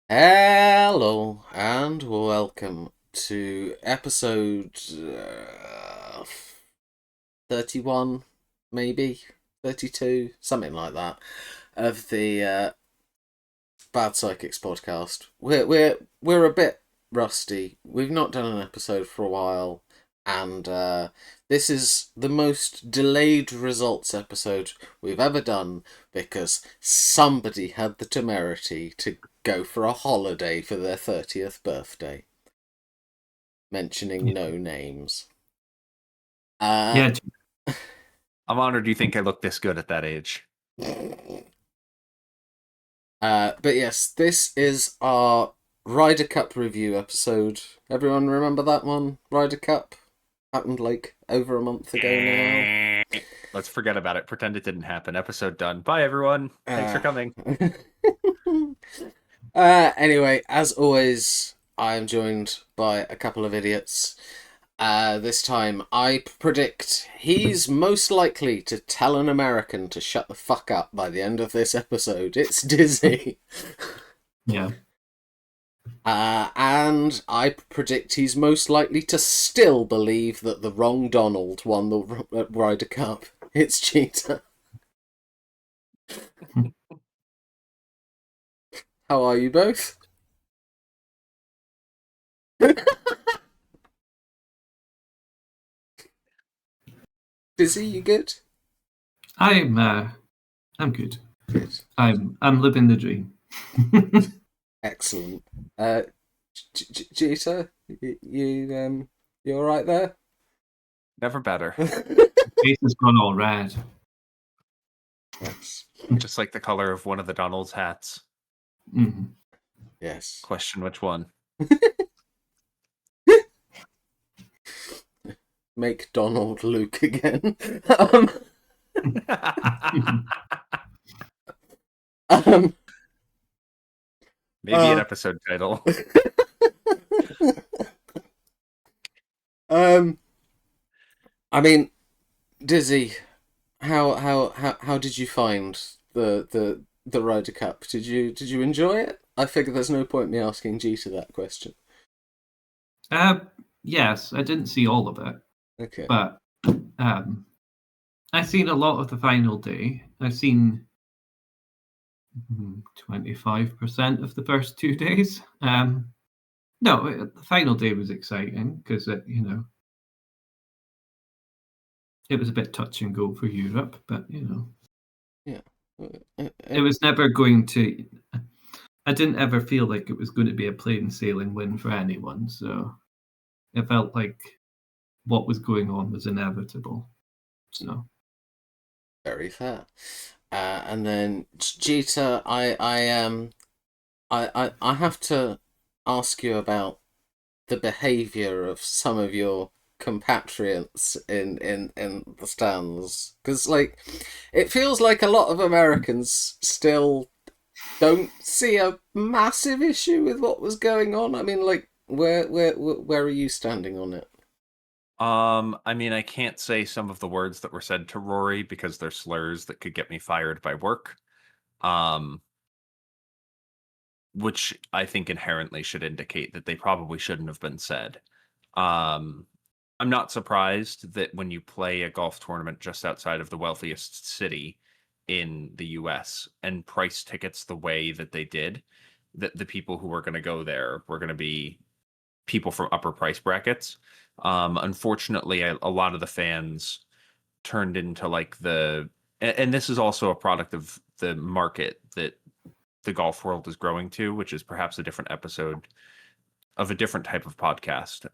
Hello and welcome to episode 31, maybe 32, something like that, of the Bad Psychics podcast. We're a bit rusty. We've not done an episode for a while, and this is the most delayed results episode we've ever done because somebody had the temerity to go for a holiday for their 30th birthday. Mentioning Yeah. no names. Yeah, I'm honored you think I look this good at that age. But yes, this is our Ryder Cup review episode. Everyone remember that one? Ryder Cup? Happened like over a month ago now. Let's forget about it. Pretend it didn't happen. Episode done. Bye, everyone. Thanks for coming. Anyway, as always, I am joined by a couple of idiots. This time, I predict he's most likely to tell an American to shut the fuck up by the end of this episode. It's Dizzy. Yeah. And I predict he's most likely to still believe that the wrong Donald won the Ryder Cup. It's Cheetah. How are you both? Dizzy, you good? I'm good. Good. I'm living the dream. Excellent. Cheetah, you all right there? Never better. Face has gone all red. Yes. Just like the color of one of the Donald's hats. Mm-hmm. Yes. Question which one? Make Donald Luke again. Maybe an episode title. I mean, Dizzy, how did you find the Ryder Cup? Did you enjoy it? I figure there's no point me asking Jeter that question. Yes, I didn't see all of it, Okay. but I've seen a lot of the final day. I've seen 25% of the first 2 days. No, the final day was exciting because it was a bit touch and go for Europe, but Yeah. it was never going to. I didn't ever feel like it was going to be a plain sailing win for anyone, so it felt like what was going on was inevitable. So Very fair. And then Jeter, I have to ask you about the behaviour of some of your compatriots in the stands, because like it feels like a lot of Americans still don't see a massive issue with what was going on. I mean, like where are you standing on it? I mean, I can't say some of the words that were said to Rory because they're slurs that could get me fired by work. Which I think inherently should indicate that they probably shouldn't have been said. I'm not surprised that when you play a golf tournament just outside of the wealthiest city in the US and price tickets the way that they did, that the people who were going to go there were going to be people from upper price brackets. Unfortunately, a lot of the fans turned into like and this is also a product of the market that the golf world is growing to, which is perhaps a different episode of a different type of podcast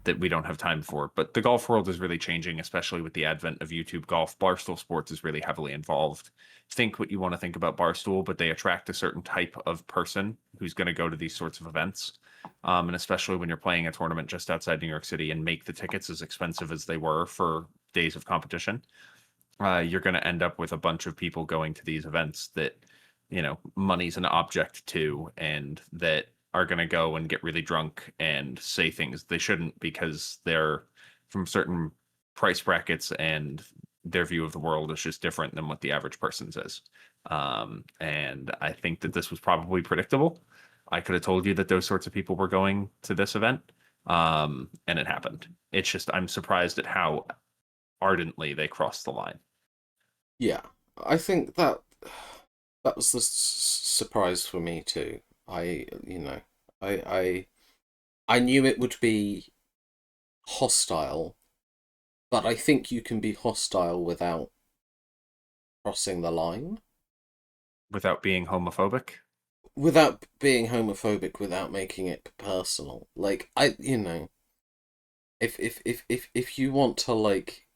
that we don't have time for. But the golf world is really changing, especially with the advent of YouTube Golf. Barstool Sports is really heavily involved. Think what you want to think about Barstool, but they attract a certain type of person who's going to go to these sorts of events. And especially when you're playing a tournament just outside New York City and make the tickets as expensive as they were for days of competition, you're going to end up with a bunch of people going to these events that, money's an object to, and that are going to go and get really drunk and say things they shouldn't because they're from certain price brackets and their view of the world is just different than what the average person's is. And I think that this was probably predictable. I could have told you that those sorts of people were going to this event, and it happened. It's just I'm surprised at how ardently they crossed the line. Yeah, I think that was the surprise for me too. I I knew it would be hostile, but I think you can be hostile without crossing the line, Without being homophobic. without being homophobic, without making it personal. Like if you want to like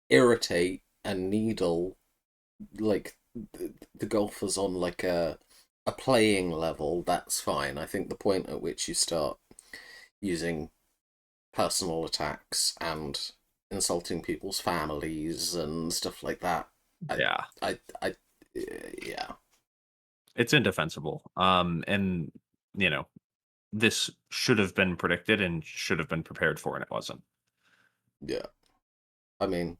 irritate and needle like the golfers on like a playing level, that's fine. I think the point at which you start using personal attacks and insulting people's families and stuff like that, Yeah, I yeah, it's indefensible. And you know, this should have been predicted and should have been prepared for, and it wasn't. yeah. I mean,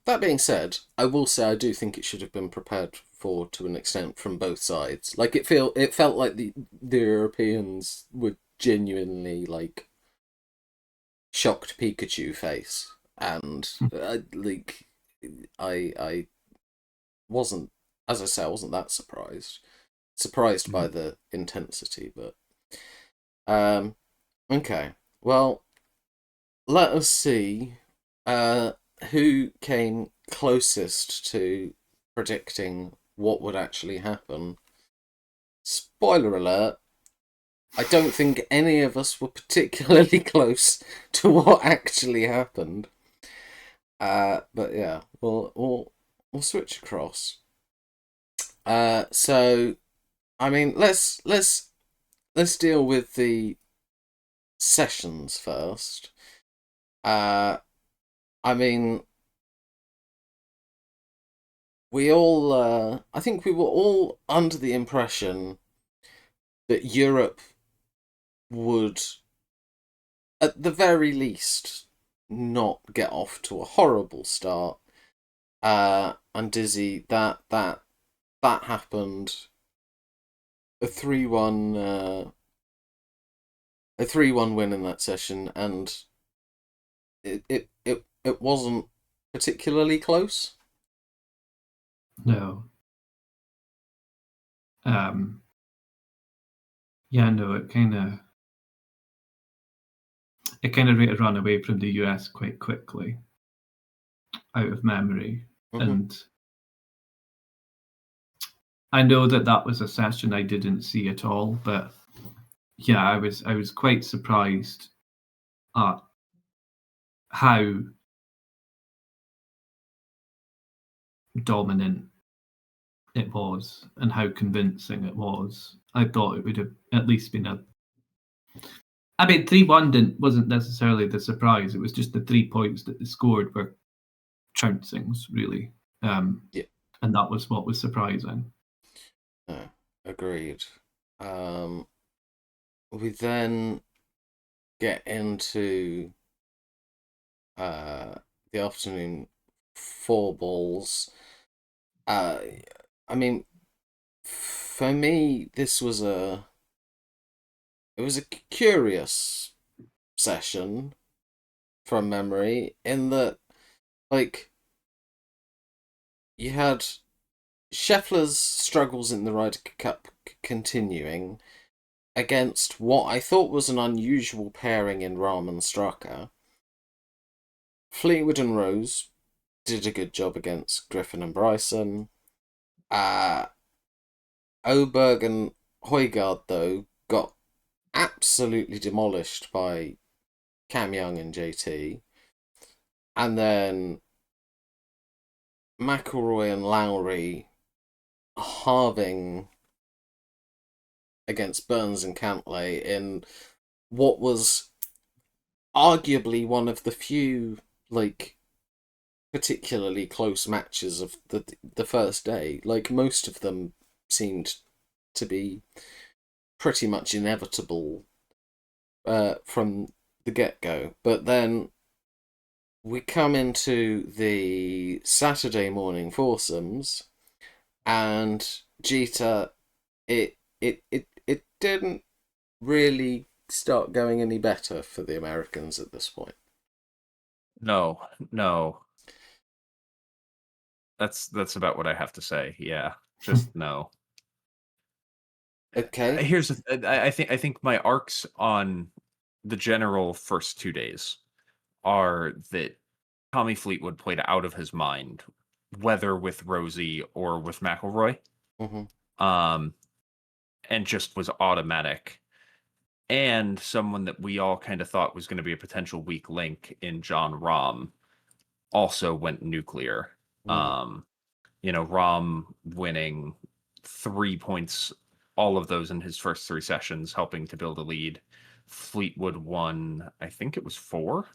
that being said, I will say I do think it should have been prepared for to an extent from both sides. Like it felt like the Europeans were genuinely like shocked Pikachu face, and like I wasn't, as I say, I wasn't that surprised by the intensity, but okay, well, let us see who came closest to predicting what would actually happen. Spoiler alert, I don't think any of us were particularly close to what actually happened. But yeah, we'll switch across. So I mean, let's deal with the sessions first. I mean, I think we were all under the impression that Europe would, at the very least, not get off to a horrible start. And Dizzy, that happened. A 3-1, a 3-1 win in that session, and it wasn't particularly close. No. Yeah, no, it kind of ran away from the US quite quickly, out of memory. Mm-hmm. And I know that was a session I didn't see at all, but yeah, I was quite surprised at how dominant it was and how convincing it was. I thought it would have at least been I mean, 3-1 wasn't necessarily the surprise. It was just the 3 points that they scored were trouncings, really. Yeah. And that was what was surprising. Agreed. We then get into the afternoon 4 balls. I mean, for me, it was a curious session from memory, in that, like, you had Scheffler's struggles in the Ryder Cup continuing against what I thought was an unusual pairing in Rahm and Straka. Fleetwood and Rose did a good job against Griffin and Bryson. Oberg and Højgaard, though, got absolutely demolished by Cam Young and JT. And then McIlroy and Lowry halving against Burns and Cantlay in what was arguably one of the few, like, particularly close matches of the first day. Like, most of them seemed to be pretty much inevitable from the get-go. But then we come into the Saturday morning foursomes, and Jeter, it didn't really start going any better for the Americans at this point. No. That's about what I have to say. Yeah, just no. Okay. Here's I think my arcs on the general first 2 days are that Tommy Fleetwood played out of his mind, whether with Rosie or with McIlroy, Mm-hmm. um, and just was automatic. And someone that we all kind of thought was going to be a potential weak link in John Rahm also went nuclear. Mm. Rahm winning 3 points, all of those in his first 3 sessions, helping to build a lead. Fleetwood won, I think it was 4.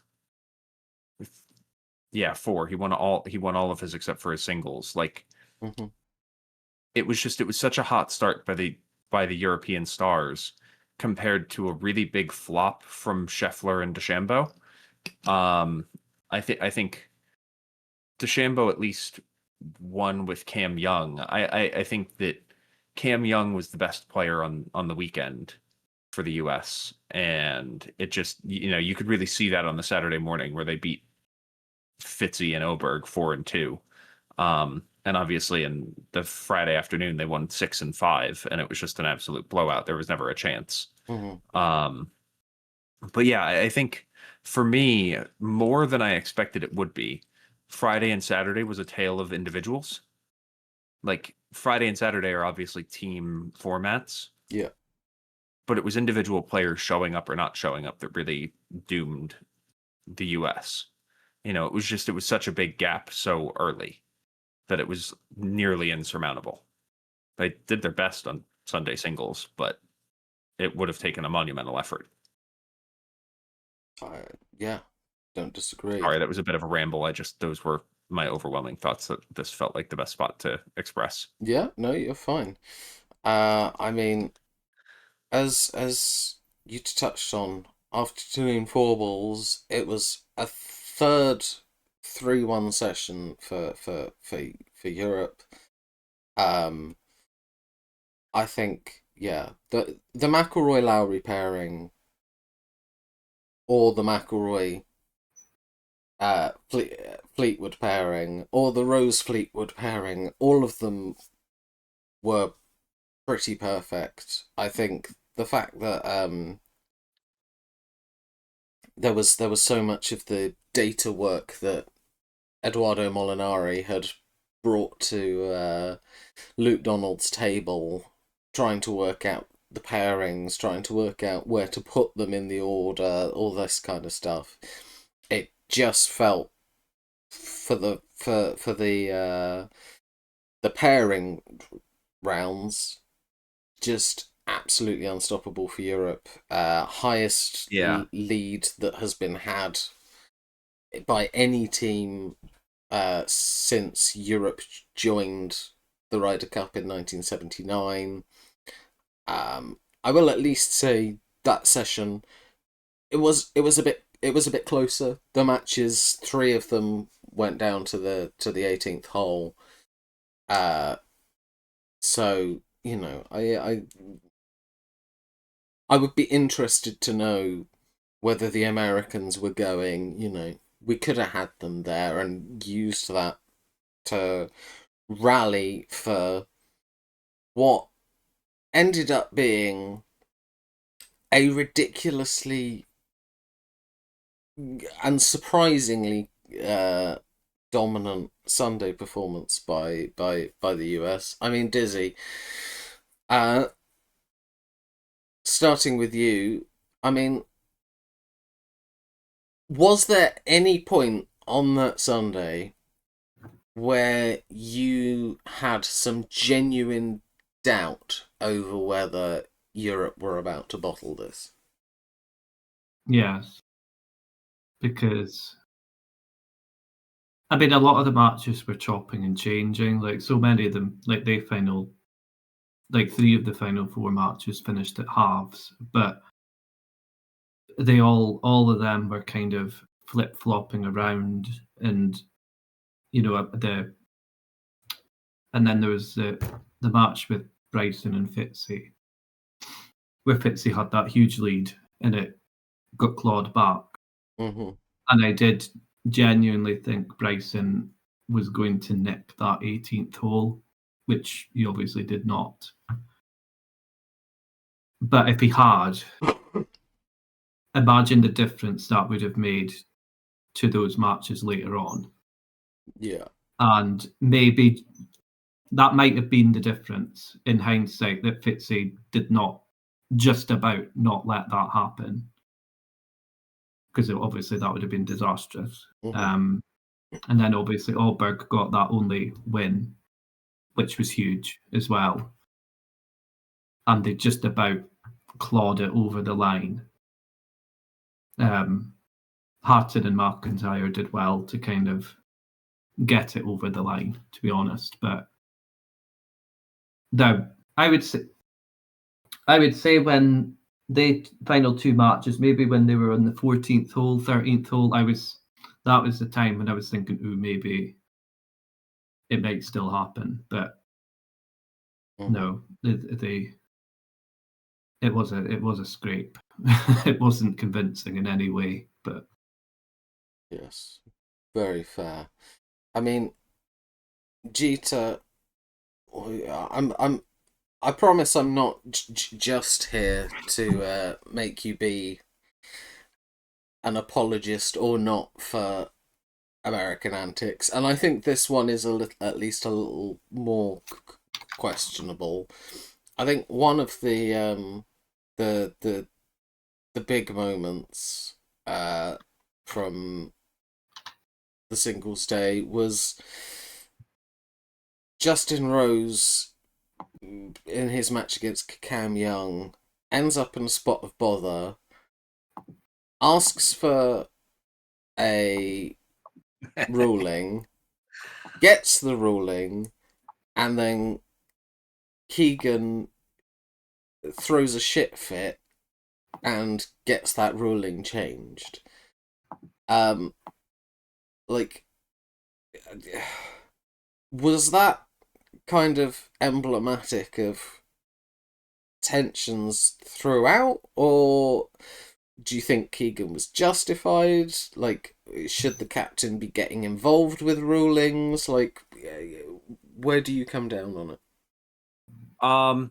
Yeah, 4. He won all of his except for his singles. Like, Mm-hmm. it was such a hot start by the European stars compared to a really big flop from Scheffler and DeChambeau. I think DeChambeau at least won with Cam Young. I think that Cam Young was the best player on the weekend for the US, and it just, you could really see that on the Saturday morning where they beat Fitzy and Oberg 4-2. And obviously in the Friday afternoon they won 6-5, and it was just an absolute blowout. There was never a chance. Mm-hmm. But yeah, I think for me, more than I expected it would be, Friday and Saturday was a tale of individuals. Like, Friday and Saturday are obviously team formats, Yeah. but it was individual players showing up or not showing up that really doomed the US. It was such a big gap so early that it was nearly insurmountable. They did their best on Sunday singles, but it would have taken a monumental effort. Yeah, don't disagree. Sorry, that was a bit of a ramble. Those were my overwhelming thoughts that this felt like the best spot to express. Yeah, no, you're fine. I mean, as you touched on, after doing four balls, it was a third 3-1 session for Europe. Um, I think, yeah, the McIlroy Lowry pairing or the McIlroy Fleetwood pairing or the Rose Fleetwood pairing, all of them were pretty perfect. I think the fact that there was so much of the data work that Eduardo Molinari had brought to Luke Donald's table, trying to work out the pairings, trying to work out where to put them in the order, all this kind of stuff. It just felt for the pairing rounds just absolutely unstoppable for Europe. Highest Yeah. lead that has been had by any team since Europe joined the Ryder Cup in 1979. I will at least say that session it was a bit closer. The matches, 3 of them went down to the 18th hole. So I would be interested to know whether the Americans were going. We could have had them there and used that to rally for what ended up being a ridiculously and surprisingly dominant Sunday performance by the US. I mean, Dizzy, starting with you, I mean, was there any point on that Sunday where you had some genuine doubt over whether Europe were about to bottle this? Yes, because I mean, a lot of the matches were chopping and changing. Like, so many of them, like 3 of the final 4 matches finished at halves, but they all of them were kind of flip flopping around, and and then there was the the match with Bryson and Fitzy, where Fitzy had that huge lead and it got clawed back. Mm-hmm. And I did genuinely think Bryson was going to nick that 18th hole, which he obviously did not. But if he had, imagine the difference that would have made to those matches later on. Yeah. And maybe that might have been the difference in hindsight, that Fitzy did not just about not let that happen. Because obviously that would have been disastrous. Mm-hmm. And then obviously Alberg got that only win, which was huge as well. And they just about clawed it over the line. Hatton and McIntyre did well to kind of get it over the line, to be honest. But no, I would say when the final two matches, maybe when they were on the 14th hole, 13th hole, that was the time when I was thinking, ooh, maybe it might still happen. But no, it was a scrape. It wasn't convincing in any way, but Yes, very fair. I mean, Jeter, I promise I'm not just here to make you be an apologist or not for American antics, and I think this one is at least a little more questionable. I think one of the big moments from the singles day was Justin Rose in his match against Cam Young ends up in a spot of bother, asks for a ruling, gets the ruling, and then Keegan throws a shit fit and gets that ruling changed. Like, was that kind of emblematic of tensions throughout, or do you think Keegan was justified? Like, should the captain be getting involved with rulings? Like, where do you come down on it? I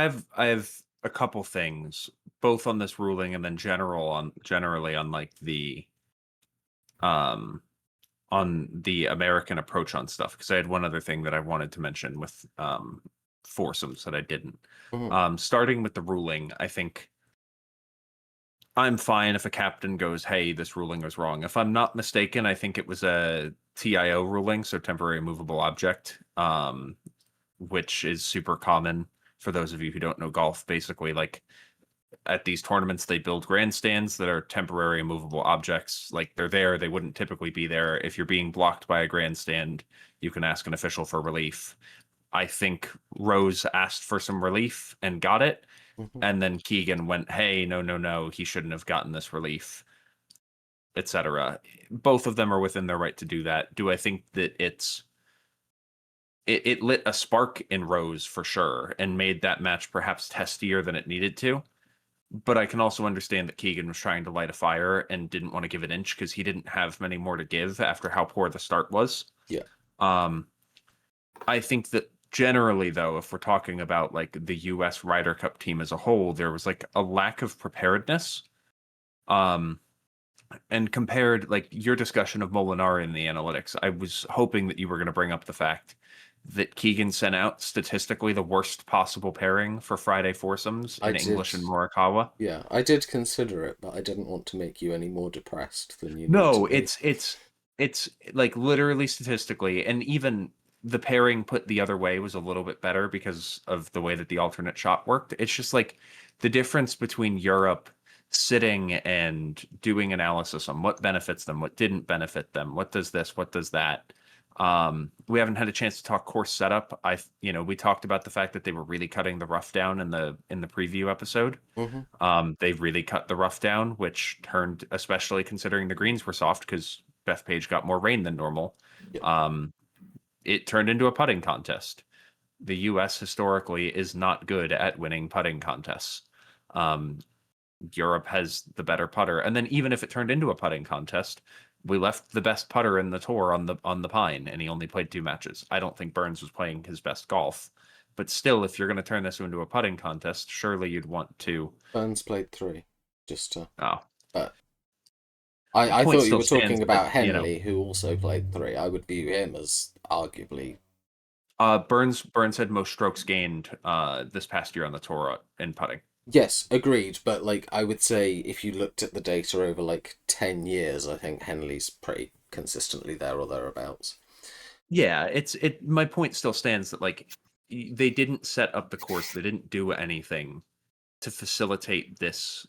have a couple things, both on this ruling and then generally on like the on the American approach on stuff, because I had one other thing that I wanted to mention with foursomes that I didn't. Mm-hmm. Starting with the ruling, I think I'm fine if a captain goes, hey, this ruling was wrong. If I'm not mistaken, I think it was a TIO ruling, so temporary movable object, which is super common for those of you who don't know golf. Basically, like at these tournaments, they build grandstands that are temporary movable objects. Like they're there, they wouldn't typically be there. If you're being blocked by a grandstand, you can ask an official for relief. I think Rose asked for some relief and got it. Mm-hmm. And then Keegan went, hey, no, he shouldn't have gotten this relief, etc. Both of them are within their right to do that. Do I think that it lit a spark in Rose for sure and made that match perhaps testier than it needed to? But I can also understand that Keegan was trying to light a fire and didn't want to give an inch because he didn't have many more to give after how poor the start was. Yeah. I think that generally, though, if we're talking about like the US Ryder Cup team as a whole, there was like a lack of preparedness. And compared, like your discussion of Molinari in the analytics, I was hoping that you were going to bring up the fact that Keegan sent out statistically the worst possible pairing for Friday foursomes in English and Morikawa. Yeah, I did consider it, but I didn't want to make you any more depressed than you need No, to be. it's like literally statistically, and even the pairing put the other way was a little bit better because of the way that the alternate shot worked. It's just like the difference between Europe sitting and doing analysis on what benefits them, what didn't benefit them, what does this, what does that. We haven't had a chance to talk course setup. We talked about the fact that they were really cutting the rough down in the preview episode. Mm-hmm. They've really cut the rough down, which turned, especially considering the greens were soft because Bethpage got more rain than normal. Yeah. It turned into a putting contest. the US historically is not good at winning putting contests. Europe has the better putter, and then even if it turned into a putting contest, we left the best putter in the tour on the Pine, and he only played 2 matches. I don't think Burns was playing his best golf, but still, if you're going to turn this into a putting contest, surely you'd want to. Burns played 3, just to. Oh, But I point thought you still were talking stands about that, Henley, who also played 3. I would view him as arguably. Burns had most strokes gained this past year on the tour in putting. Yes, agreed. But like, I would say if you looked at the data over like 10 years, I think Henley's pretty consistently there or thereabouts. Yeah, my point still stands that like they didn't set up the course, they didn't do anything to facilitate this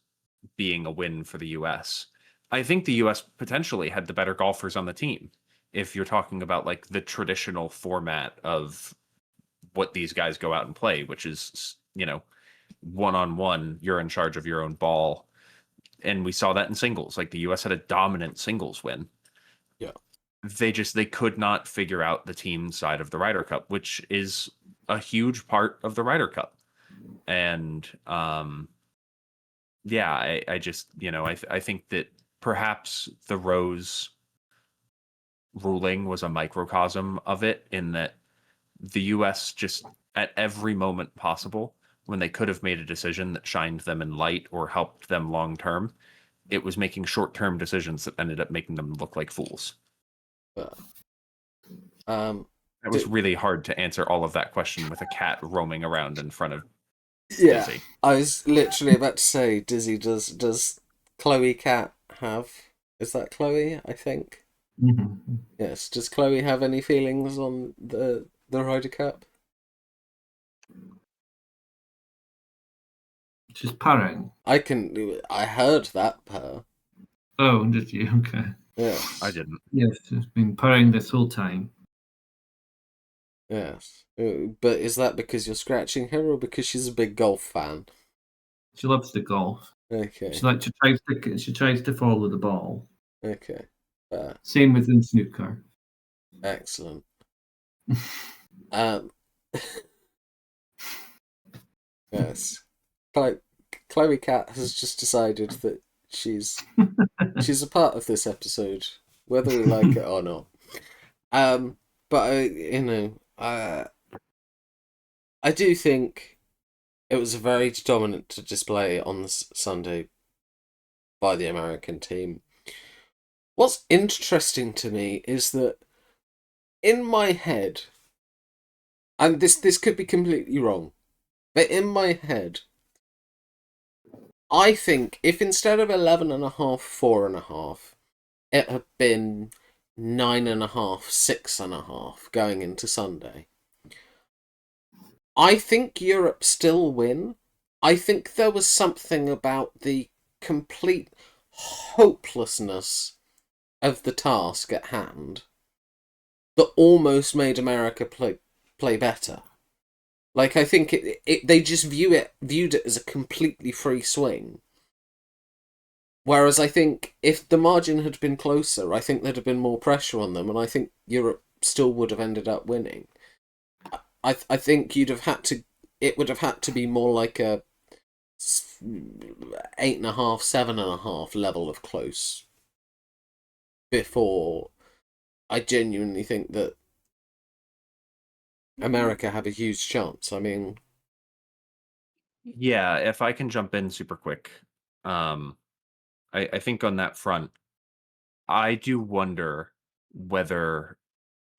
being a win for the US. I think the US potentially had the better golfers on the team if you're talking about like the traditional format of what these guys go out and play, which is, one-on-one, you're in charge of your own ball. And we saw that in singles. Like the US had a dominant singles win. Yeah. They could not figure out the team side of the Ryder Cup, which is a huge part of the Ryder Cup. And yeah, I just, I think that perhaps the Rose ruling was a microcosm of it, in that the US just at every moment possible, when they could have made a decision that shined them in light or helped them long term, it was making short-term decisions that ended up making them look like fools. But, it was really hard to answer all of that question with a cat roaming around in front of Dizzy. I was literally about to say, Dizzy, does Chloe Cat have? Is that Chloe? I think. Mm-hmm. Yes. Does Chloe have any feelings on the Ryder Cup? She's purring. I heard that purr. Oh, did you? Okay. Yeah. I didn't. Yes, she's been purring this whole time. Yes. But is that because you're scratching her, or because she's a big golf fan? She loves the golf. Okay. She tries to follow the ball. Okay. Same with in snooker. Excellent. Yes. Chloe Cat has just decided that she's a part of this episode, whether we like it or not. But I do think it was a very dominant display on this Sunday by the American team. What's interesting to me is that in my head, and this could be completely wrong, but in my head, I think if instead of 11.5, 4.5, it had been 9.5, 6.5 going into Sunday, I think Europe still win. I think there was something about the complete hopelessness of the task at hand that almost made America play better. Like, I think they just viewed it as a completely free swing. Whereas I think if the margin had been closer, I think there'd have been more pressure on them, and I think Europe still would have ended up winning. I think it would have had to be more like a 8.5, 7.5 level of close before I genuinely think that America have a huge chance. I mean, yeah, if I can jump in super quick, I think on that front, I do wonder whether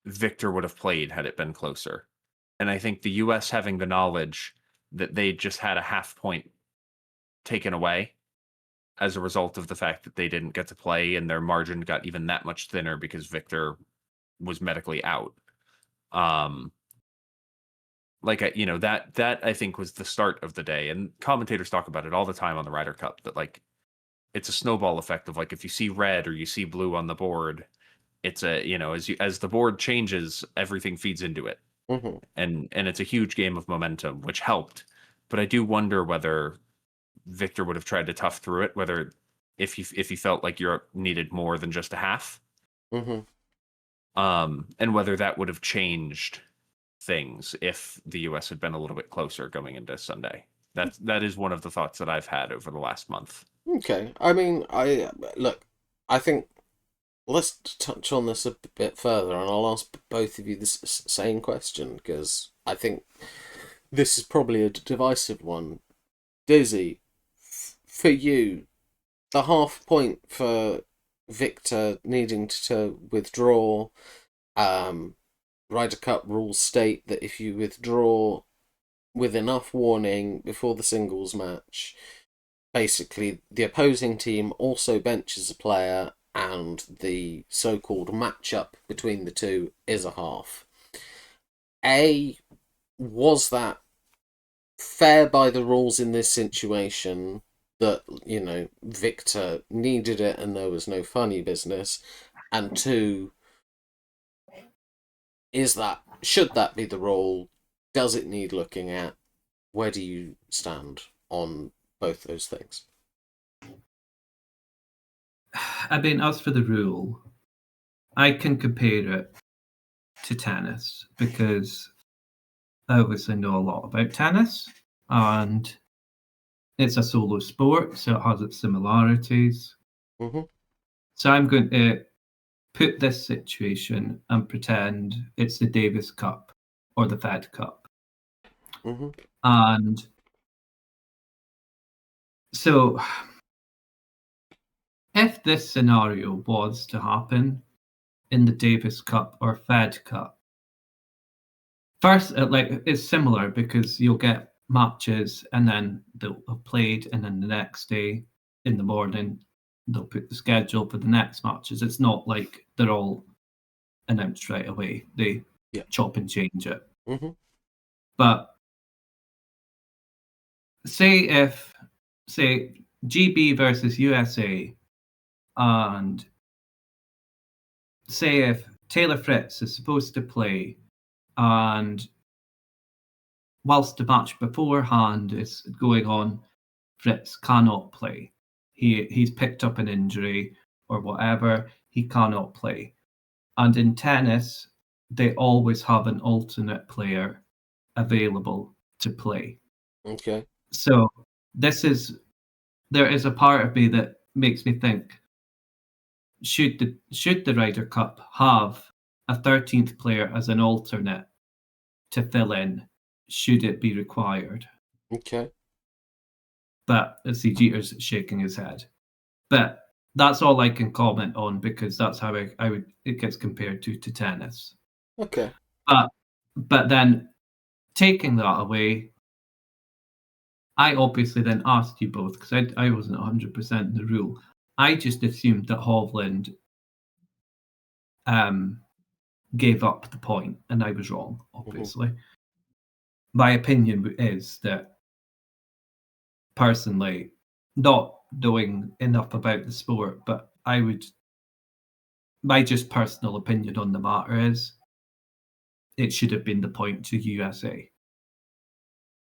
Victor would have played had it been closer. And I think the US having the knowledge that they just had a half point taken away as a result of the fact that they didn't get to play, and their margin got even that much thinner because Victor was medically out. That I think was the start of the day, and commentators talk about it all the time on the Ryder Cup, that like it's a snowball effect of like if you see red or you see blue on the board, it's as the board changes, everything feeds into it. mm-hmm. and it's a huge game of momentum, which helped. But I do wonder whether Victor would have tried to tough through it, whether if he felt like Europe needed more than just a half, Mm-hmm. and whether that would have changed things if the US had been a little bit closer going into Sunday. That is one of the thoughts that I've had over the last month. Okay. I mean, I think let's touch on this a bit further, and I'll ask both of you the same question, because I think this is probably a divisive one. Dizzy, for you, the half point for Victor needing to withdraw, Ryder Cup rules state that if you withdraw with enough warning before the singles match, basically the opposing team also benches a player, and the so-called matchup between the two is a half. Was that fair by the rules in this situation, that, Victor needed it and there was no funny business? And two, should that be the rule? Does it need looking at? Where do you stand on both those things? I mean, as for the rule, I can compare it to tennis because I obviously know a lot about tennis, and it's a solo sport, so it has its similarities. Mm-hmm. So I'm going to put this situation and pretend it's the Davis Cup or the Fed Cup. Mm-hmm. And so if this scenario was to happen in the Davis Cup or Fed Cup, first, it's similar because you'll get matches and then they'll have played, and then the next day in the morning they'll put the schedule for the next matches. It's not like they're all announced right away. They chop and change it. Mm-hmm. But say GB versus USA, and say if Taylor Fritz is supposed to play, and whilst the match beforehand is going on, Fritz cannot play. He's picked up an injury or whatever. He cannot play. And in tennis, they always have an alternate player available to play. Okay. So there is a part of me that makes me think, should the Ryder Cup have a 13th player as an alternate to fill in? Should it be required? Okay. But I see Jeter's shaking his head. But that's all I can comment on, because that's how it gets compared to tennis. Okay. But then taking that away, I obviously then asked you both, because I wasn't 100% in the rule. I just assumed that Hovland gave up the point, and I was wrong, obviously. Mm-hmm. My opinion is that, personally, not knowing enough about the sport, but my just personal opinion on the matter is it should have been the point to USA.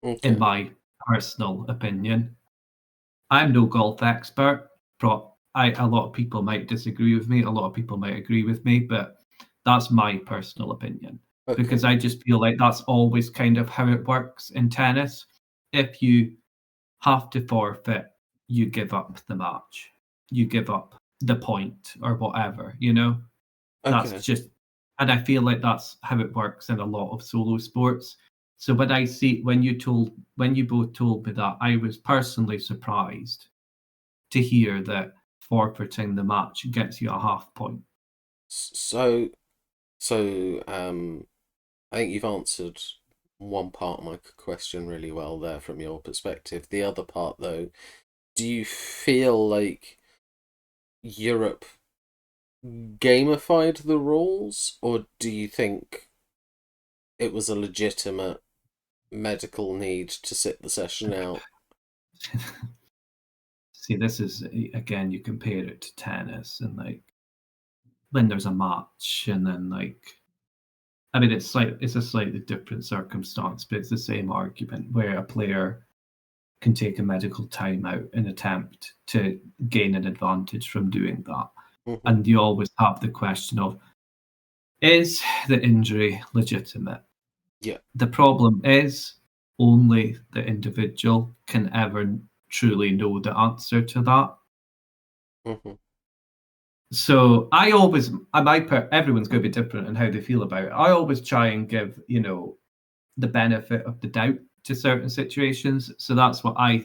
Okay. In my personal opinion. I'm no golf expert, but a lot of people might disagree with me. A lot of people might agree with me, but that's my personal opinion. Okay. Because I just feel like that's always kind of how it works in tennis. If you have to forfeit, you give up the match. You give up the point or whatever, Okay. That's just, and I feel like that's how it works in a lot of solo sports. So when you both told me that, I was personally surprised to hear that forfeiting the match gets you a half point. So I think you've answered one part of my question really well there from your perspective. The other part, though, do you feel like Europe gamified the rules, or do you think it was a legitimate medical need to sit the session out? See, this is, again, you compare it to tennis, and when there's a match, and then I mean, it's a slightly different circumstance, but it's the same argument where a player can take a medical timeout in attempt to gain an advantage from doing that. Mm-hmm. And you always have the question of, is the injury legitimate? Yeah. The problem is only the individual can ever truly know the answer to that. Mm-hmm. So I always, everyone's going to be different in how they feel about it. I always try and give, the benefit of the doubt to certain situations. So that's what I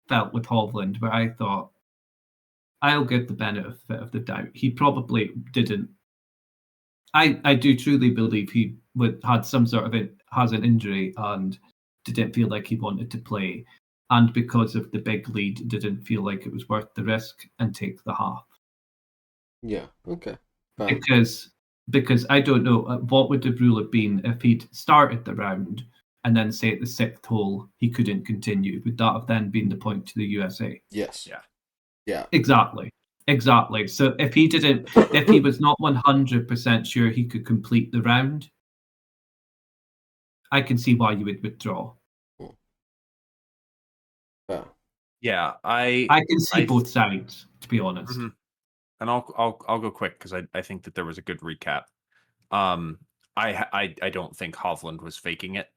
felt with Hovland, where I thought, I'll give the benefit of the doubt. He probably didn't. I do truly believe he had some sort of has an injury and didn't feel like he wanted to play, and because of the big lead, didn't feel like it was worth the risk and take the half. Yeah. Okay. Because I don't know what would the rule have been if he'd started the round and then say at the sixth hole he couldn't continue. Would that have then been the point to the USA? Yes. Yeah. Yeah. Exactly. So if he was not 100% sure he could complete the round, I can see why you would withdraw. Yeah. Yeah, I can see both sides, to be honest. Mhm. And I'll go quick because I think that there was a good recap. I don't think Hovland was faking it.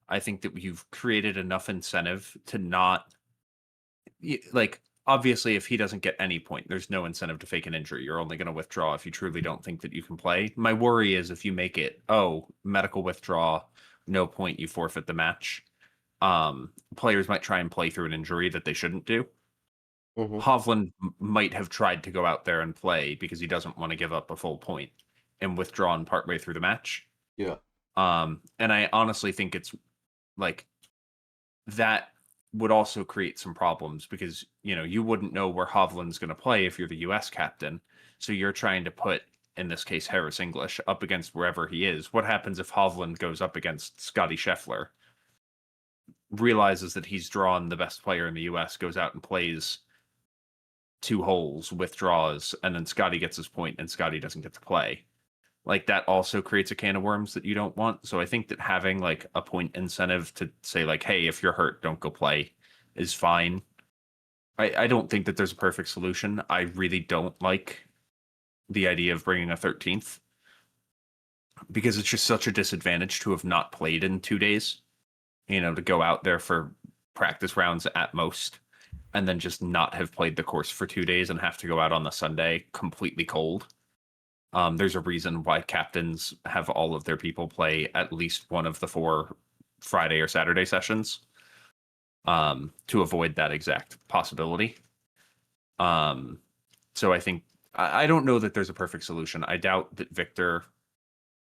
I think that you've created enough incentive to not like obviously if he doesn't get any point, there's no incentive to fake an injury. You're only going to withdraw if you truly don't think that you can play. My worry is if you make it, medical withdraw, no point, you forfeit the match. Players might try and play through an injury that they shouldn't do. Mm-hmm. Hovland might have tried to go out there and play because he doesn't want to give up a full point and withdrawn partway through the match. Yeah. And I honestly think it's like that would also create some problems because you wouldn't know where Hovland's going to play if you're the U.S. captain. So you're trying to put, in this case, Harris English up against wherever he is. What happens if Hovland goes up against Scotty Scheffler, realizes that he's drawn the best player in the U.S., goes out and plays 2 holes, withdraws, and then Scotty gets his point and Scotty doesn't get to play? Like that also creates a can of worms that you don't want. So I think that having like a point incentive to say like, hey, if you're hurt, don't go play is fine. I don't think that there's a perfect solution. I really don't like the idea of bringing a 13th because it's just such a disadvantage to have not played in 2 days, to go out there for practice rounds at most and then just not have played the course for 2 days and have to go out on the Sunday completely cold. There's a reason why captains have all of their people play at least one of the 4 Friday or Saturday sessions, to avoid that exact possibility. So I think I don't know that there's a perfect solution. I doubt that Victor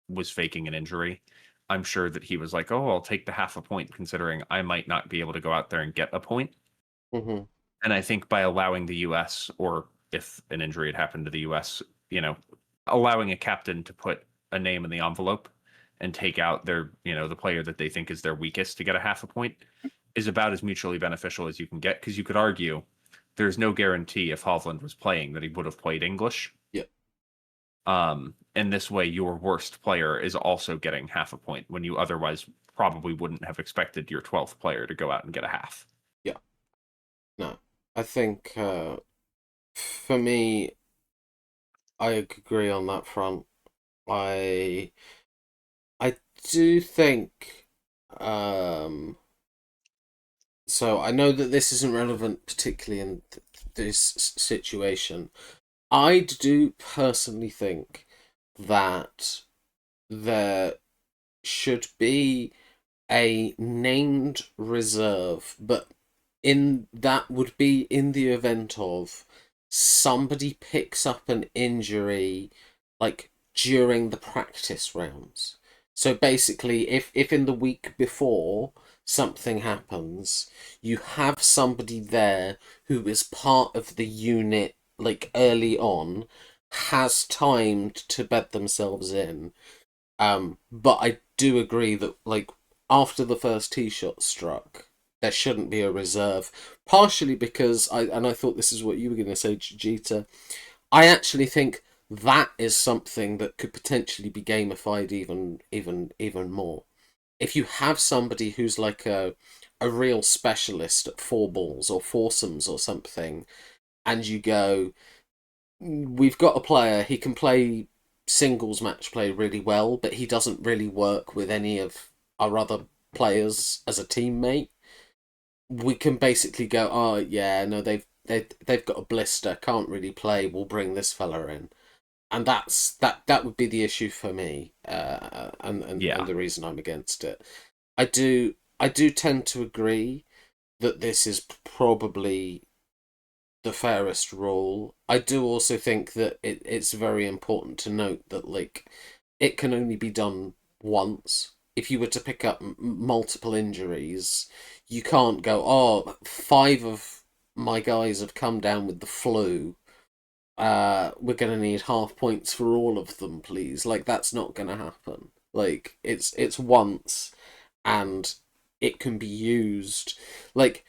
was faking an injury. I'm sure that he was like, "Oh, I'll take the half a point, considering I might not be able to go out there and get a point." Mm-hmm. And I think by allowing the U.S., or if an injury had happened to the U.S., allowing a captain to put a name in the envelope and take out their, the player that they think is their weakest to get a half a point is about as mutually beneficial as you can get. Because you could argue there's no guarantee if Hovland was playing that he would have played English. Yeah. And this way, your worst player is also getting half a point when you otherwise probably wouldn't have expected your 12th player to go out and get a half. Yeah. No, I think for me, I agree on that front. I do think so I know that this isn't relevant particularly in this situation. I do personally think that there should be a named reserve, but that would be in the event of somebody picks up an injury like during the practice rounds. So basically, if in the week before something happens, you have somebody there who is part of the unit like early on, has timed to bed themselves in. But I do agree that like after the first tee shot struck, there shouldn't be a reserve. Partially because I thought this is what you were going to say, Jita. I actually think that is something that could potentially be gamified even more. If you have somebody who's like a real specialist at 4-balls or foursomes or something, and you go, we've got a player, he can play singles match play really well, but he doesn't really work with any of our other players as a teammate, we can basically go, oh yeah, no, they've got a blister, can't really play. We'll bring this fella in, and that would be the issue for me, and the reason I'm against it. I do tend to agree that this is probably the fairest rule. I do also think that it's very important to note that like it can only be done once. If you were to pick up multiple injuries, you can't go, oh, 5 of my guys have come down with the flu. We're gonna need half points for all of them, please. Like that's not gonna happen. Like it's once, and it can be used. Like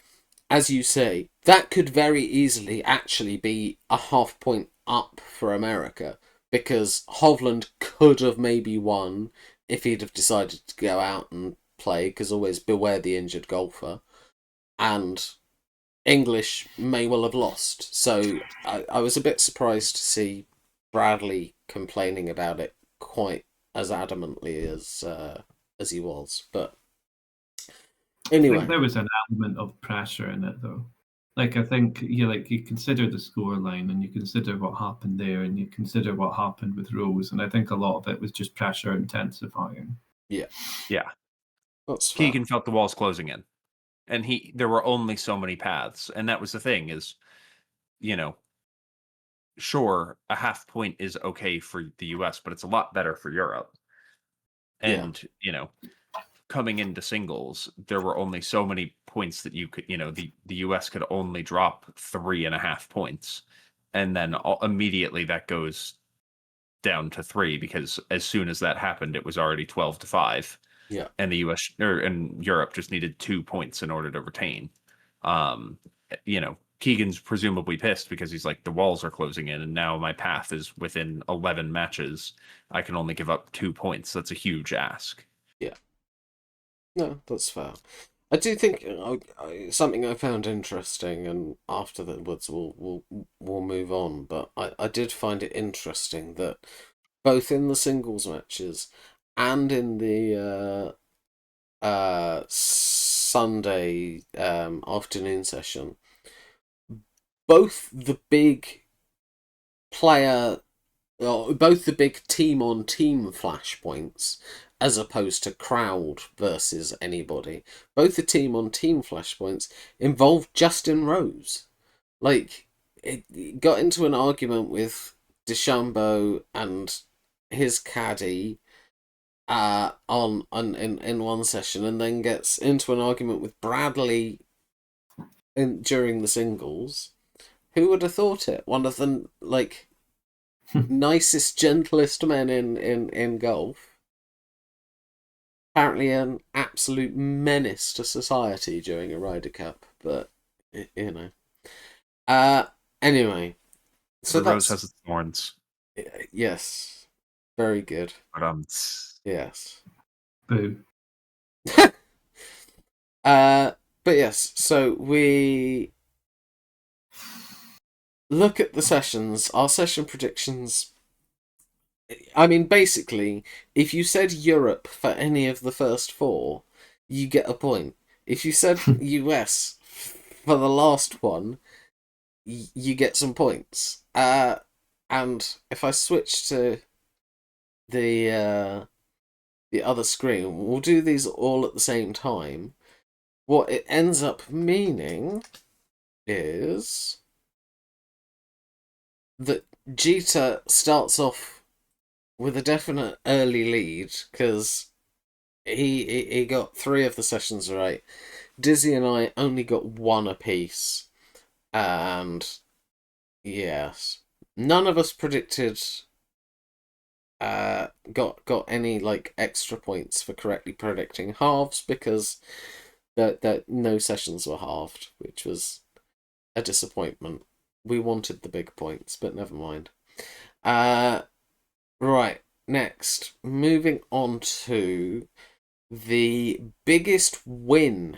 as you say, that could very easily actually be a half point up for America, because Hovland could have maybe won if he'd have decided to go out and play, because always beware the injured golfer, and English may well have lost. So I was a bit surprised to see Bradley complaining about it quite as adamantly as he was, but anyway. I think there was an element of pressure in it, though. Like I think you consider the scoreline, and you consider what happened there, and you consider what happened with Rose, and I think a lot of it was just pressure intensifying. Yeah, that's fair. Keegan felt the walls closing in, and there were only so many paths, and that was the thing. Is sure, a half point is okay for the US, but it's a lot better for Europe. And coming into singles, there were only so many points that you could, the US could only drop 3.5 points. And then immediately that goes down to 3, because as soon as that happened, it was already 12-5. Yeah. And the US and Europe just needed 2 points in order to retain. Keegan's presumably pissed because he's like, the walls are closing in, and now my path is within 11 matches. I can only give up 2 points. That's a huge ask. Yeah. No, that's fair. I do think something I found interesting, and afterwards we'll move on. But I did find it interesting that both in the singles matches and in the Sunday afternoon session, both the big team-on-team flashpoints, as opposed to crowd versus anybody, both the team-on-team flashpoints involved Justin Rose. Like, it got into an argument with DeChambeau and his caddy in one session, and then gets into an argument with Bradley during the singles. Who would have thought it? One of the nicest, gentlest men in golf. Apparently an absolute menace to society during a Ryder Cup, but anyway. So the rose has its thorns. Yes. Very good. Yes. Boo. But yes, so we look at the sessions, our session predictions. I mean, basically, if you said Europe for any of the first 4, you get a point. If you said US for the last one, you get some points. And if I switch to the other screen, we'll do these all at the same time. What it ends up meaning is that Jeter starts off with a definite early lead, because he got 3 of the sessions right. Dizzy and I only got 1 apiece, and yes, none of us predicted got any extra points for correctly predicting halves, because that no sessions were halved, which was a disappointment. We wanted the big points, but never mind. Right, next, moving on to the biggest win.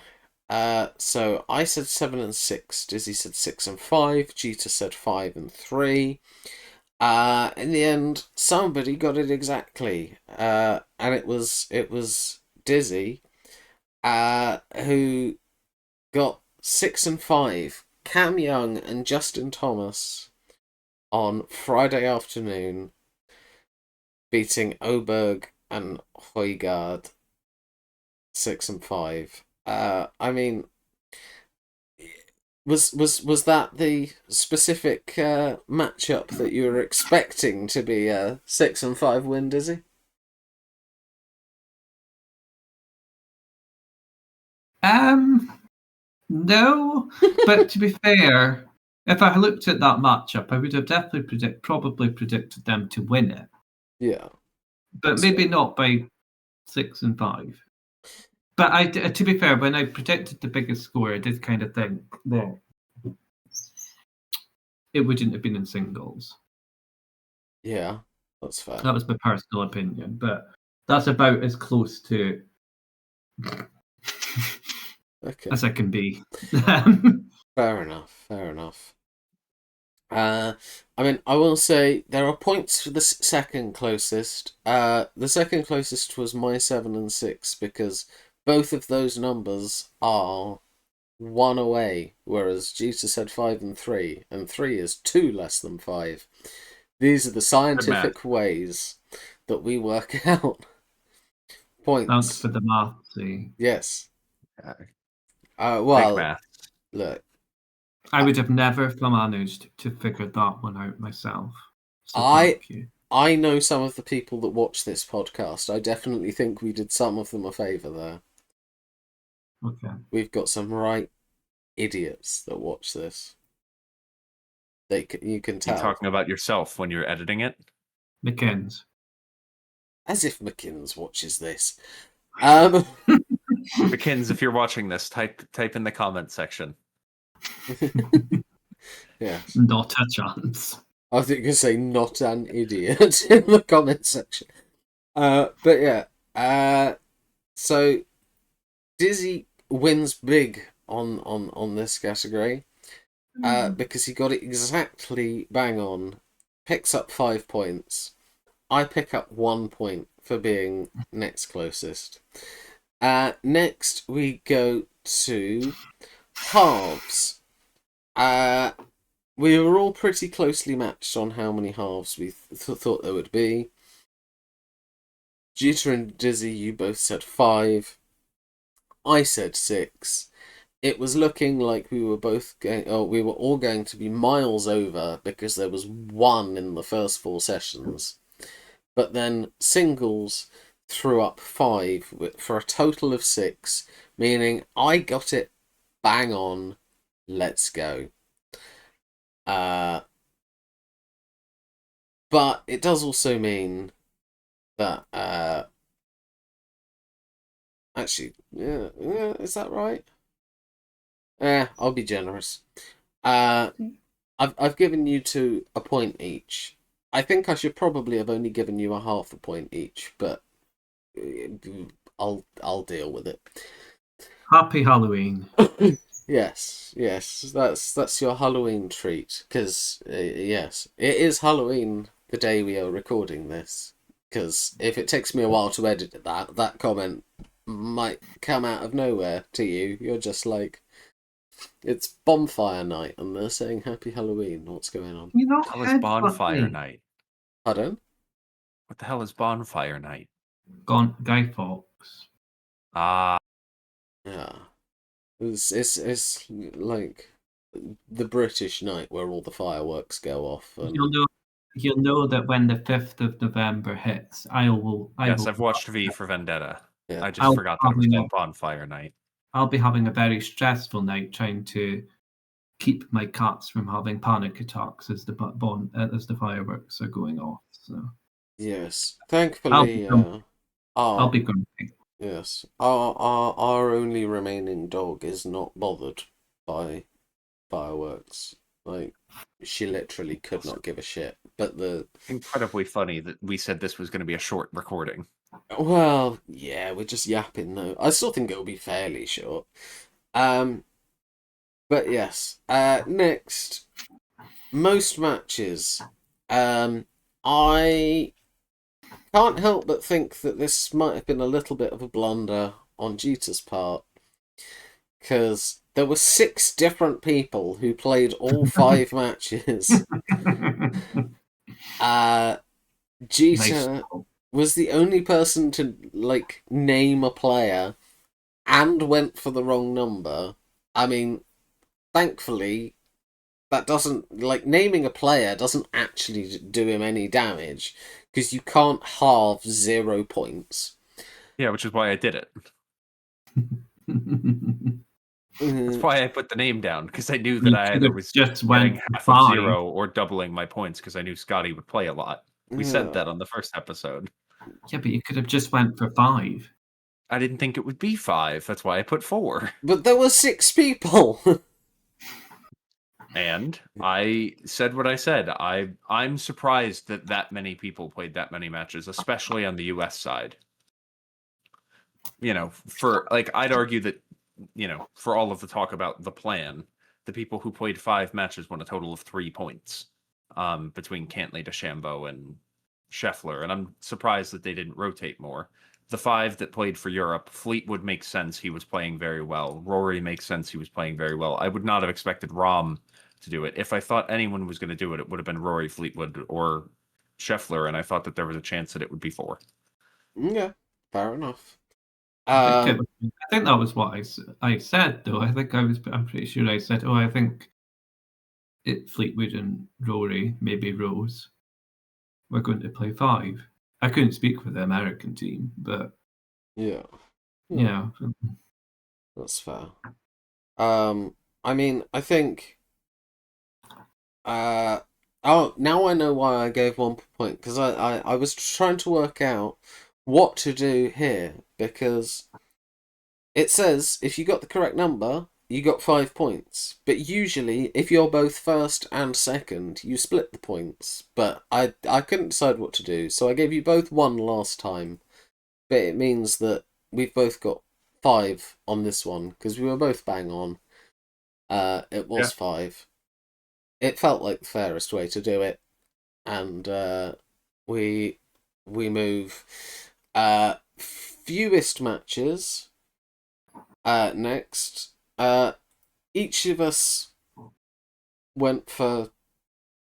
So I said 7 and 6, Dizzy said 6 and 5, Jeter said 5 and 3. In the end, somebody got it exactly, and it was Dizzy, who got 6 and 5. Cam Young and Justin Thomas on Friday afternoon, beating Oberg and Højgaard 6 and 5. I mean, was that the specific matchup that you were expecting to be a 6 and 5 win, Dizzy? No, but to be fair, if I looked at that matchup, I would have definitely probably predicted them to win it. Yeah, but maybe not by 6 and 5. But to be fair, when I predicted the biggest score, I did kind of think that it wouldn't have been in singles. Yeah, that's fair. That was my personal opinion, but that's about as close to as I can be. Fair enough. I mean, I will say there are points for the second closest. The second closest was my 7 and 6 because both of those numbers are 1 away, whereas Jesus said 5 and 3 is 2 less than 5. These are the scientific ways that we work out points. Thanks for the math, see. Yes. Big Well, math. look. I would have never managed to figure that one out myself. So thank you. I know some of the people that watch this podcast. I definitely think we did some of them a favour there. Okay. We've got some right idiots that watch this. You can tell. You're talking about yourself when you're editing it? McKins. As if McKins watches this. McKins, if you're watching this, type in the comment section. Yeah. Not a chance. I think you can say not an idiot in the comment section. But yeah. So Dizzy wins big on this category. Because he got it exactly bang on. Picks up 5 points. I pick up 1 point for being next closest. Next we go to halves. We were all pretty closely matched on how many halves we thought there would be. Jeter and Dizzy, you both said 5. I said 6. It was looking like we were all going to be miles over because there was 1 in the first 4 sessions. But then singles threw up 5 for a total of 6, meaning I got it bang on. Let's go. But it does also mean that actually, yeah, is that right? I'll be generous. I've given you 2 a point each. I think I should probably have only given you a half a point each, but I'll deal with it. Happy Halloween. Yes, that's your Halloween treat. Because yes, it is Halloween the day we are recording this. Because if it takes me a while to edit that comment might come out of nowhere to you. You're just like, it's bonfire night, and they're saying Happy Halloween. What's going on? You know, What the hell is bonfire night? Pardon? What the hell is bonfire night? Guy Fawkes. Ah. Yeah. It's like the British night where all the fireworks go off. And... You'll know that when the 5th of November hits, I've watched V for Vendetta. Yeah. I just forgot that it was called bonfire night. I'll be having a very stressful night trying to keep my cats from having panic attacks as the fireworks are going off. So yes, thankfully, I'll be grumpy. Yes, our only remaining dog is not bothered by fireworks. Like, she literally could not give a shit. But incredibly funny that we said this was going to be a short recording. Well, yeah, we're just yapping though. I still think it'll be fairly short. But yes. Next, most matches. I can't help but think that this might have been a little bit of a blunder on Jeter's part, because there were 6 different people who played all 5 matches. Jeter Nice. was the only person to name a player and went for the wrong number. I mean, thankfully, that doesn't naming a player doesn't actually do him any damage, because you can't halve 0 points. Yeah, which is why I did it. That's Mm, why I put the name down, because I knew that You I could either have was just getting went half of 5. 0 or doubling my points, because I knew Scotty would play a lot. We said that on the first episode. Yeah, but you could have just went for 5. I didn't think it would be 5. That's why I put 4. but there were 6 people. And I said what I said. I'm surprised that that many people played that many matches, especially on the US side. For I'd argue that, for all of the talk about the plan, the people who played 5 matches won a total of 3 points, between Cantley, DeChambeau, and Scheffler, and I'm surprised that they didn't rotate more. The 5 that played for Europe, Fleetwood makes sense. He was playing very well. Rory makes sense. He was playing very well. I would not have expected Rahm to do it. If I thought anyone was going to do it, it would have been Rory, Fleetwood, or Scheffler, and I thought that there was a chance that it would be 4. Yeah, fair enough. I think that was what I said, though. I'm pretty sure I said, I think Fleetwood and Rory, maybe Rose, were going to play 5. I couldn't speak for the American team, but yeah, that's fair. I mean, I think. Now I know why I gave 1 point, because I was trying to work out what to do here, because it says if you got the correct number, you got 5 points. But usually, if you're both first and second, you split the points. But I couldn't decide what to do, so I gave you both 1 last time. But it means that we've both got 5 on this one, because we were both bang on. It was 5. It felt like the fairest way to do it, and we move fewest matches next. Each of us went for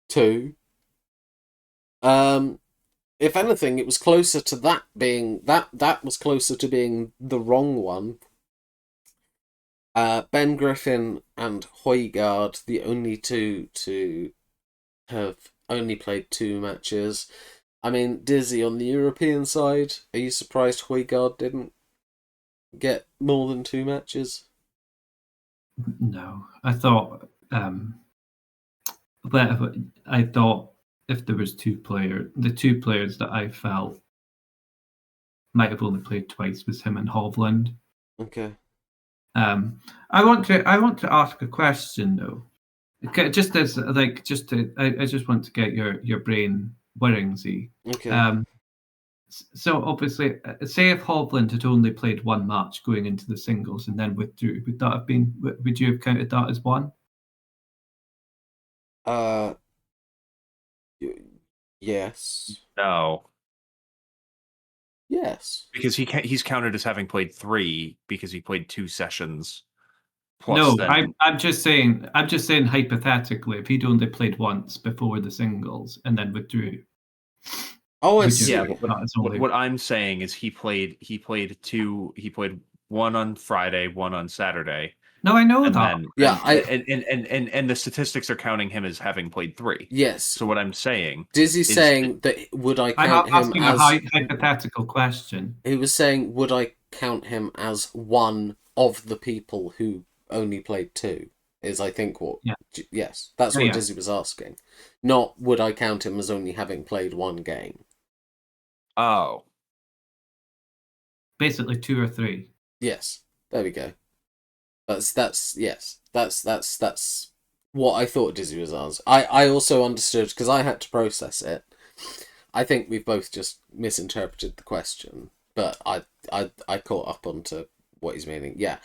2. If anything, it was closer to that being that was closer to being the wrong one. Ben Griffin and Højgaard, the only 2 to have only played 2 matches. I mean, Dizzy on the European side, are you surprised Højgaard didn't get more than 2 matches? no. I thought if there was 2 players, the 2 players that I felt might have only played twice was him and Hovland. Okay. I want to ask a question, though. Okay, I just want to get your brain whirring, Z. Okay. So obviously, say if Hovland had only played 1 match going into the singles and then withdrew, would you have counted that as 1? Yes. No. Yes. Because he's counted as having played 3 because he played 2 sessions. Plus No, then, I'm just saying hypothetically, if he'd only played once before the singles and then withdrew. Oh, I see. yeah. What I'm saying is he played 2. He played 1 on Friday, 1 on Saturday. No, I know that. Then, yeah, and the statistics are counting him as having played 3. Yes. So what I'm saying, Dizzy's saying that would I count him asking as a hypothetical question. He was saying, would I count him as one of the people who only played 2? Is I think what. Yeah. Yes, that's what Dizzy was asking. Not would I count him as only having played 1 game. Oh. Basically 2 or 3. Yes. There we go. That's what I thought Dizzy was asking. I also understood, because I had to process it. I think we've both just misinterpreted the question, but I caught up onto what he's meaning. Yeah.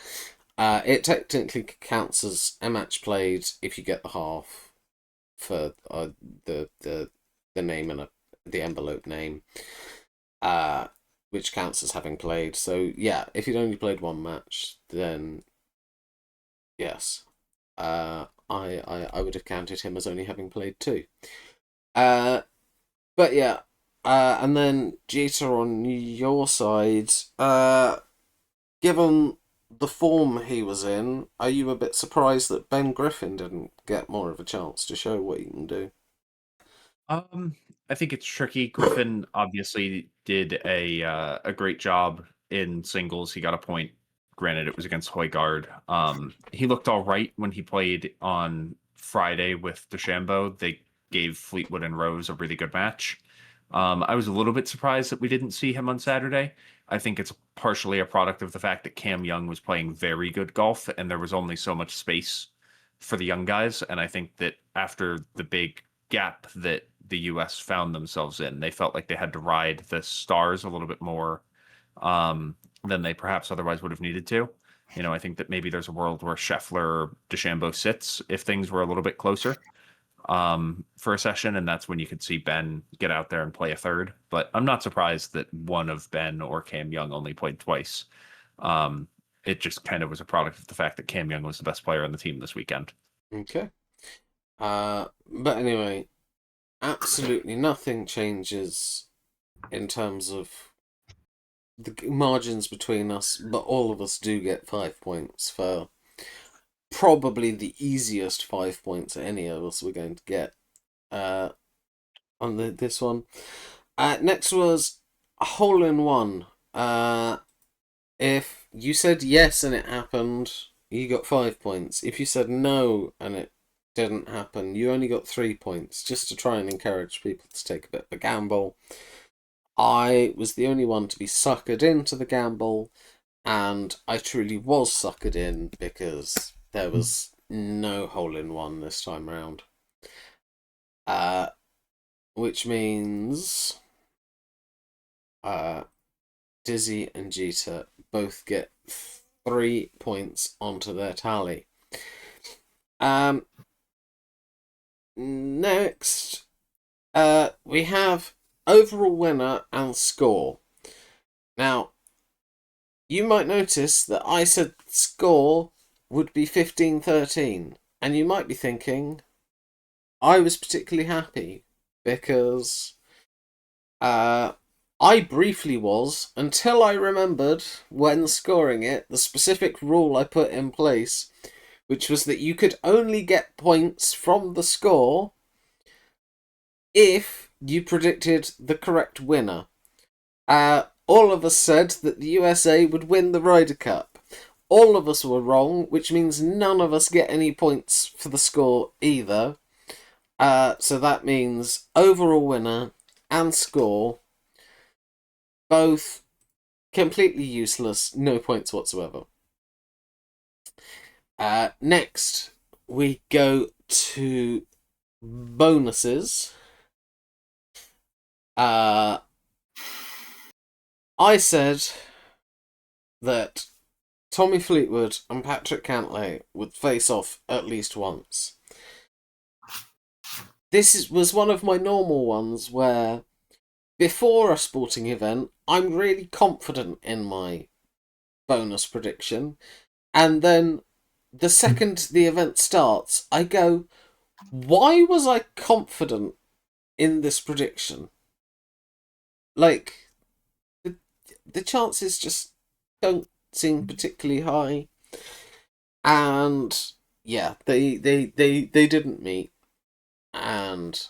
It technically counts as a match played if you get the half for the name and the envelope name. which counts as having played. So yeah, if he'd only played one match, then yes, I would have counted him as only having played two. But yeah, and then Jeter on your side, given the form he was in, are you a bit surprised that Ben Griffin didn't get more of a chance to show what he can do? I think it's tricky. Griffin obviously did a great job in singles. He got a point. Granted, it was against Højgaard. He looked all right when he played on Friday with DeChambeau. They gave Fleetwood and Rose a really good match. I was a little bit surprised that we didn't see him on Saturday. I think it's partially a product of the fact that Cam Young was playing very good golf, and there was only so much space for the young guys. And I think that after the big gap that the US found themselves in, they felt like they had to ride the stars a little bit more than they perhaps otherwise would have needed to. I think that maybe there's a world where Scheffler or DeChambeau sits if things were a little bit closer for a session, and that's when you could see Ben get out there and play a third. But I'm not surprised that one of Ben or Cam Young only played twice. It just kind of was a product of the fact that Cam Young was the best player on the team this weekend. Okay. But anyway, absolutely nothing changes in terms of the margins between us, but all of us do get 5 points for probably the easiest 5 points any of us were going to get on this one. Next was a hole-in-one. If you said yes and it happened, you got 5 points. If you said no and it didn't happen, you only got 3 points, just to try and encourage people to take a bit of a gamble. I was the only one to be suckered into the gamble, and I truly was suckered in because there was no hole-in-one this time round. Which means Dizzy and Jeter both get 3 points onto their tally. Next, we have overall winner and score. Now, you might notice that I said score would be 15-13, and you might be thinking I was particularly happy because I briefly was, until I remembered when scoring it the specific rule I put in place, which was that you could only get points from the score if you predicted the correct winner. All of us said that the USA would win the Ryder Cup. All of us were wrong, which means none of us get any points for the score either. So that means overall winner and score, both completely useless, no points whatsoever. Next, we go to bonuses. I said that Tommy Fleetwood and Patrick Cantlay would face off at least once. This was one of my normal ones where, before a sporting event, I'm really confident in my bonus prediction, and then the second the event starts, I go, why was I confident in this prediction? Like, the chances just don't seem particularly high, and yeah, they didn't meet, and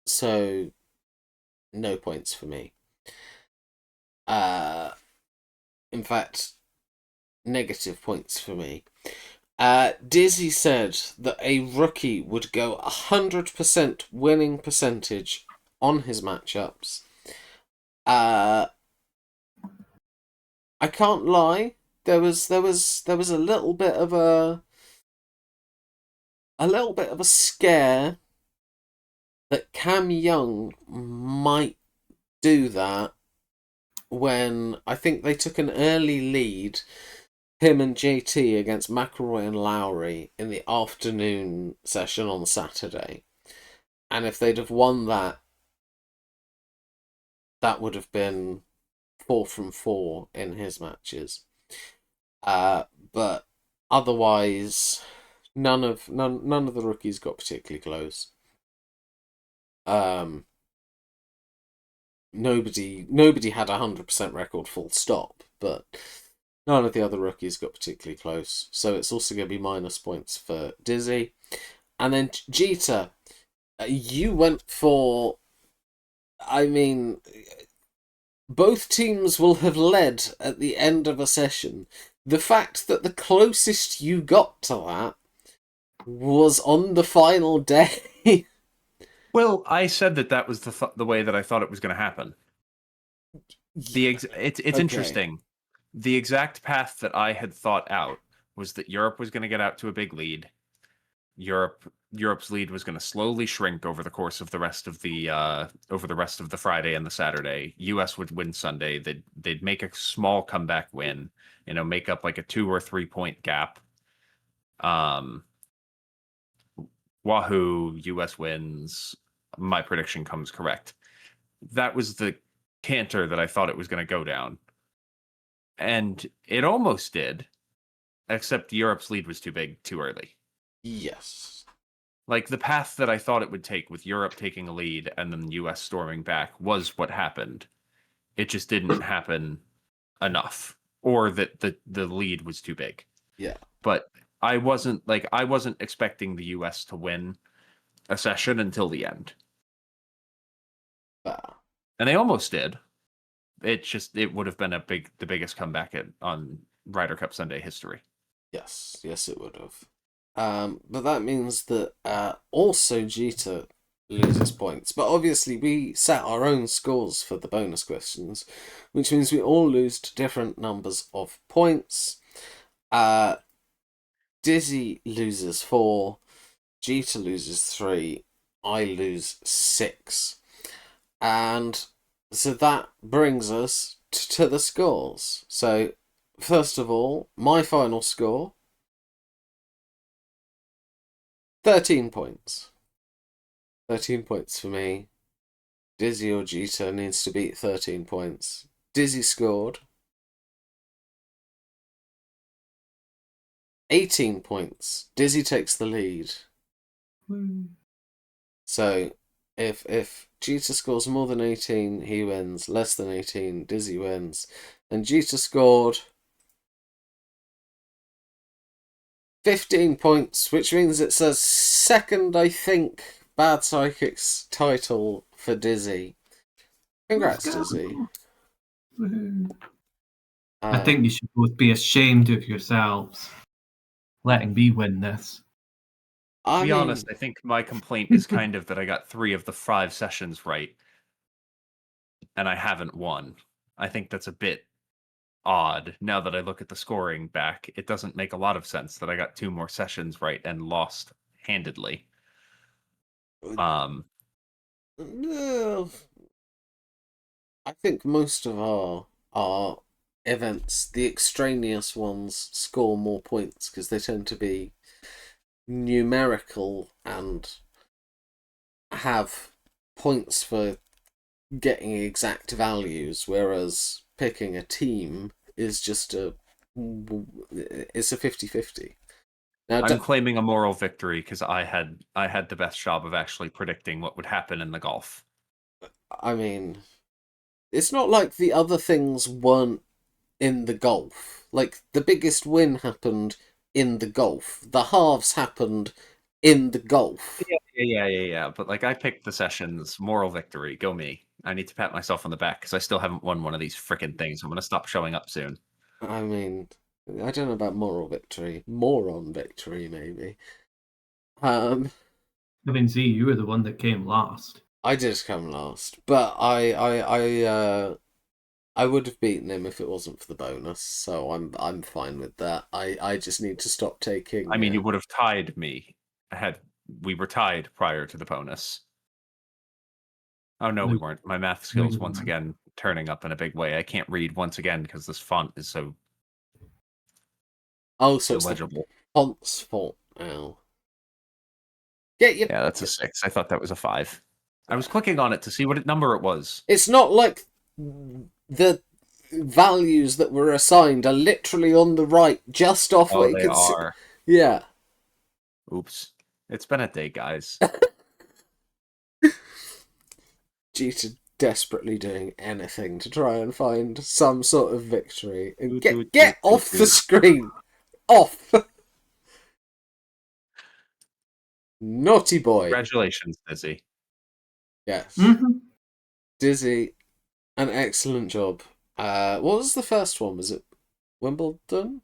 so no points for me. In fact, negative points for me. Dizzy said that a rookie would go 100% winning percentage on his matchups. I can't lie. There was a little bit of a scare that Cam Young might do that when I think they took an early lead, him and JT, against McIlroy and Lowry in the afternoon session on Saturday. And if they'd have won that, that would have been 4 from 4 in his matches. But otherwise, none of the rookies got particularly close. Nobody had 100% record full stop, but none of the other rookies got particularly close. So it's also going to be minus points for Dizzy. And then Jeter, you went for, I mean, both teams will have led at the end of a session. The fact that the closest you got to that was on the final day. Well, I said that was the way that I thought it was going to happen. It's Okay. interesting. The exact path that I had thought out was that Europe was going to get out to a big lead. Europe's lead was going to slowly shrink over the course of the rest of the Friday and the Saturday. US would win Sunday. They'd make a small comeback win, make up like a 2 or 3 point gap. Wahoo, US wins. My prediction comes correct. That was the canter that I thought it was going to go down. And it almost did, except Europe's lead was too big too early. Yes. Like, the path that I thought it would take with Europe taking a lead and then the US storming back was what happened. It just didn't happen enough, or that the lead was too big. Yeah. But I wasn't expecting the US to win a session until the end. And they almost did. It would have been the biggest comeback on Ryder Cup Sunday history. Yes, it would have. But that means that also Jeter loses points. But obviously we set our own scores for the bonus questions, which means we all lose different numbers of points. Dizzy loses 4, Jeter loses 3, I lose 6. And so that brings us to the scores. So, first of all, my final score, 13 points. 13 points for me. Dizzy or Jeter needs to beat 13 points. Dizzy scored 18 points. Dizzy takes the lead. So, if Jeter scores more than 18, he wins. Less than 18, Dizzy wins. And Jeter scored 15 points, which means it's a second, I think, Bad Psychics title for Dizzy. Congrats, Dizzy. I think you should both be ashamed of yourselves letting me win this. To be honest, I think my complaint is kind of that I got 3 of the 5 sessions right, and I haven't won. I think that's a bit odd. Now that I look at the scoring back, it doesn't make a lot of sense that I got 2 more sessions right and lost handedly. I think most of our events, the extraneous ones, score more points because they tend to be numerical and have points for getting exact values, whereas picking a team is just it's a 50-50. Now, I'm claiming a moral victory because I had the best job of actually predicting what would happen in the golf. I mean, it's not like the other things weren't in the golf. Like, the biggest win happened in the golf. The halves happened in the golf. Yeah. But like, I picked the sessions. Moral victory. Go me. I need to pat myself on the back because I still haven't won one of these freaking things. I'm going to stop showing up soon. I mean, I don't know about moral victory. Moron victory, maybe. I mean, Z, you were the one that came last. I did come last, but I would have beaten him if it wasn't for the bonus, so I'm fine with that. I just need to stop taking. I mean, you would have tied me. We were tied prior to the bonus. Oh no, we weren't. My math skills once again turning up in a big way. I can't read once again because this font is so so illegible. It's the font's fault now. Yeah, that's a 6. I thought that was a 5. I was clicking on it to see what number it was. It's not like the values that were assigned are literally on the right, just off what Oh, you they can see. are. Yeah. Oops. It's been a day, guys. Jeter desperately doing anything to try and find some sort of victory. And get off the screen! Off! Naughty boy. Congratulations, Dizzy. Yes. Mm-hmm. Dizzy, an excellent job. What was the first one? Was it Wimbledon?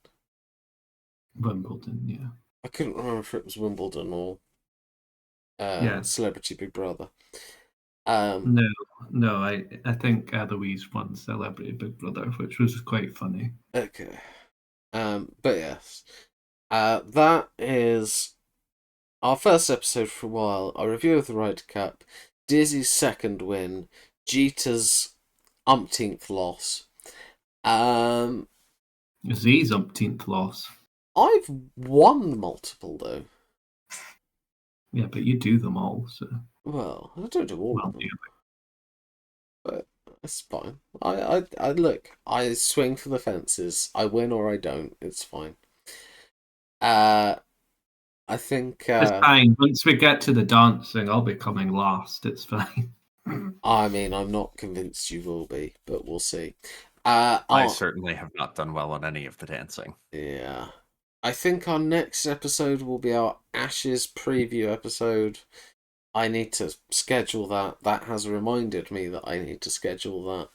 Wimbledon, yeah. I couldn't remember if it was Wimbledon or Yeah. Celebrity Big Brother. No, I think Eloise won Celebrity Big Brother, which was quite funny. Okay. But yes. That is our first episode for a while. Our review of the Ryder Cup, Dizzy's second win, Jeter's umpteenth loss. Z's umpteenth loss. I've won multiple though. Yeah, but you do them all, so. Well, I don't do all of them. Yeah. But it's fine. I look. I swing for the fences. I win or I don't. It's fine. I think. It's fine. Once we get to the dancing, I'll be coming last. It's fine. I mean, I'm not convinced you will be, but we'll see. I certainly have not done well on any of the dancing. Yeah. I think our next episode will be our Ashes preview episode. I need to schedule that. That has reminded me that I need to schedule that.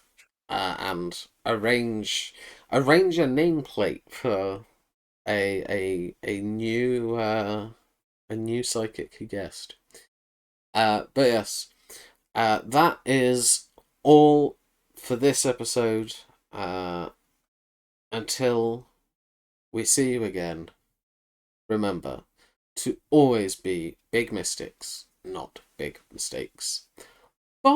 And arrange a nameplate for a new psychic guest. But yes, that is all for this episode. Until we see you again, remember to always be big mystics, not big mistakes. Bye.